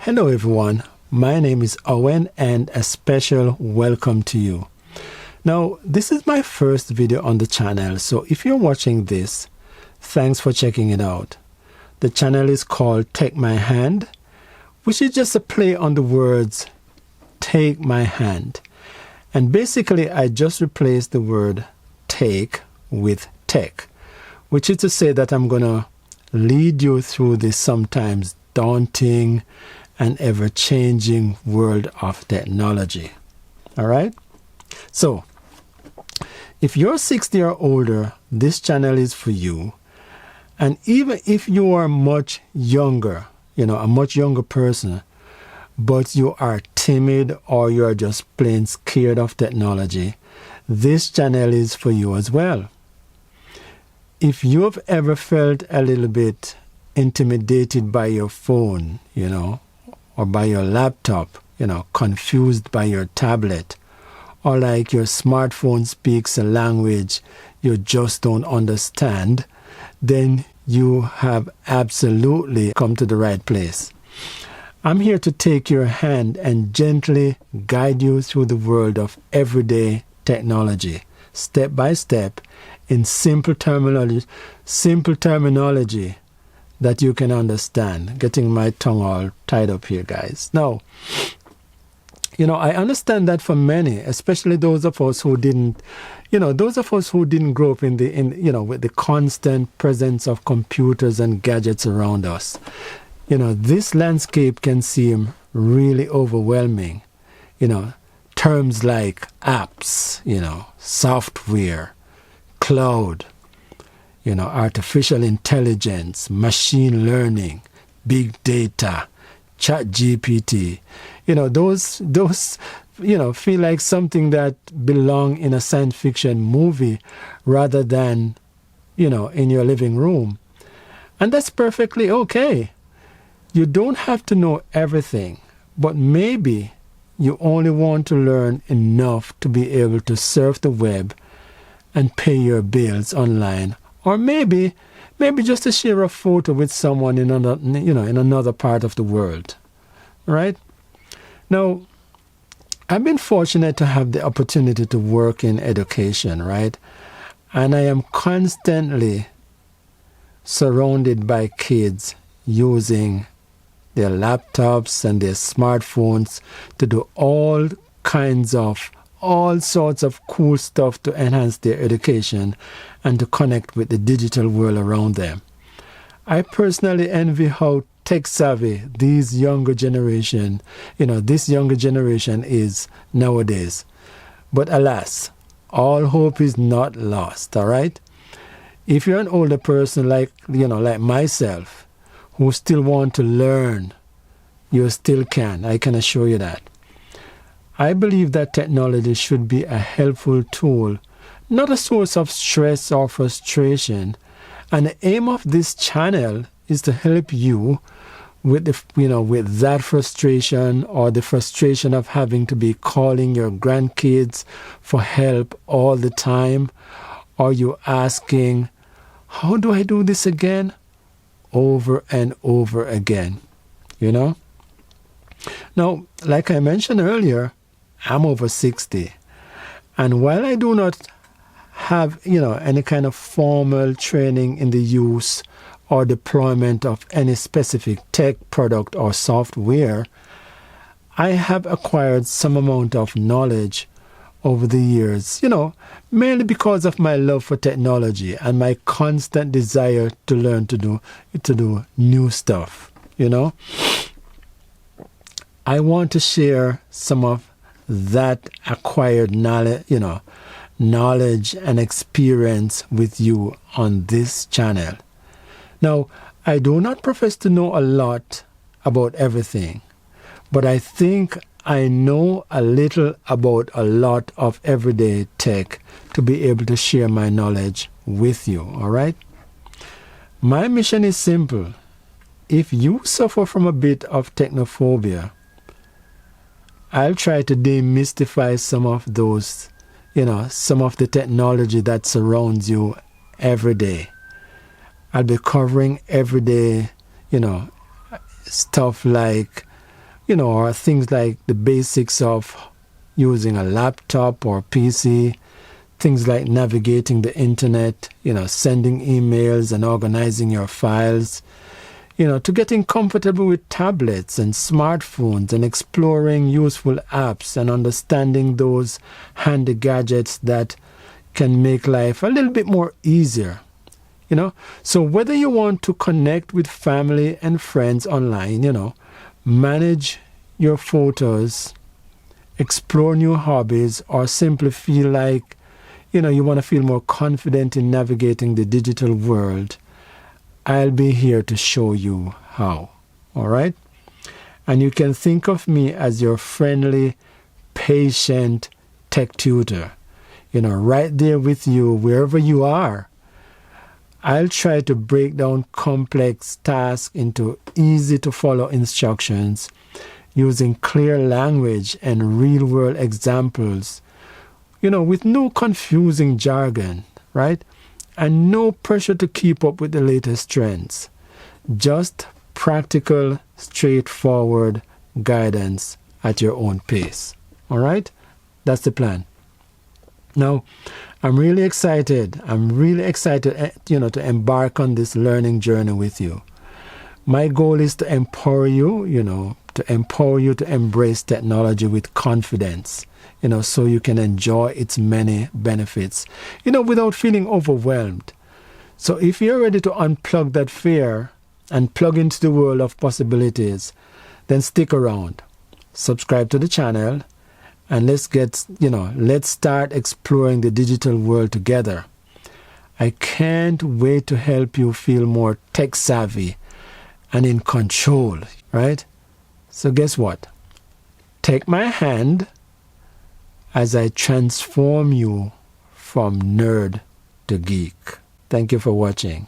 Hello everyone, my name is Owen and a special welcome to you. Now, this is my first video on the channel, so if you're watching this, thanks for checking it out. The channel is called Take My Hand, which is just a play on the words take my hand. And basically I just replaced the word take with tech, which is to say that I'm going to lead you through this sometimes daunting and ever-changing world of technology. All right? So, if you're 60 or older, this channel is for you. And even if you are much younger, a much younger person, but you are timid or you are just plain scared of technology, this channel is for you as well. If you've ever felt a little bit intimidated by your phone, or by your laptop, confused by your tablet, or like your smartphone speaks a language you just don't understand, then you have absolutely come to the right place. I'm here to take your hand and gently guide you through the world of everyday technology, step by step, in simple terminology that you can understand. Getting my tongue all tied up here, guys. Now, I understand that for many, especially those of us who didn't grow up with the constant presence of computers and gadgets around us. This landscape can seem really overwhelming. Terms like apps, software, cloud, artificial intelligence, machine learning, big data, ChatGPT, those feel like something that belong in a science fiction movie rather than, in your living room. And that's perfectly okay. You don't have to know everything, but maybe you only want to learn enough to be able to surf the web and pay your bills online. Or maybe just to share a photo with someone in another part of the world, right? Now, I've been fortunate to have the opportunity to work in education, right? And I am constantly surrounded by kids using their laptops and their smartphones to do all sorts of cool stuff to enhance their education and to connect with the digital world around them. I personally envy how tech savvy this younger generation is nowadays. But alas, all hope is not lost, all right? If you're an older person like myself, who still want to learn, you still can. I can assure you that. I believe that technology should be a helpful tool, not a source of stress or frustration. And the aim of this channel is to help you with with that frustration, or the frustration of having to be calling your grandkids for help all the time, or you asking, how do I do this again? Over and over again, Now, like I mentioned earlier, I'm over 60. And while I do not have, any kind of formal training in the use or deployment of any specific tech product or software, I have acquired some amount of knowledge over the years, mainly because of my love for technology and my constant desire to learn to do new stuff, I want to share some of that acquired knowledge and experience with you on this channel. Now, I do not profess to know a lot about everything, but I think I know a little about a lot of everyday tech to be able to share my knowledge with you, all right? My mission is simple. If you suffer from a bit of technophobia, I'll try to demystify some of those, some of the technology that surrounds you every day. I'll be covering everyday, stuff like or things like the basics of using a laptop or PC, things like navigating the internet, sending emails and organizing your files, to getting comfortable with tablets and smartphones and exploring useful apps and understanding those handy gadgets that can make life a little bit more easier. So whether you want to connect with family and friends online, manage your photos, explore new hobbies, or simply feel like, you want to feel more confident in navigating the digital world, I'll be here to show you how. All right? And you can think of me as your friendly, patient tech tutor, right there with you wherever you are. I'll try to break down complex tasks into easy to follow instructions using clear language and real world examples, with no confusing jargon, right? And no pressure to keep up with the latest trends. Just practical, straightforward guidance at your own pace. All right? That's the plan. Now, I'm really excited, to embark on this learning journey with you. My goal is to empower you, to embrace technology with confidence, so you can enjoy its many benefits, without feeling overwhelmed. So if you're ready to unplug that fear and plug into the world of possibilities, then stick around, subscribe to the channel, and let's start exploring the digital world together. I can't wait to help you feel more tech savvy and in control, right? So guess what? Take my hand as I transform you from nerd to geek. Thank you for watching.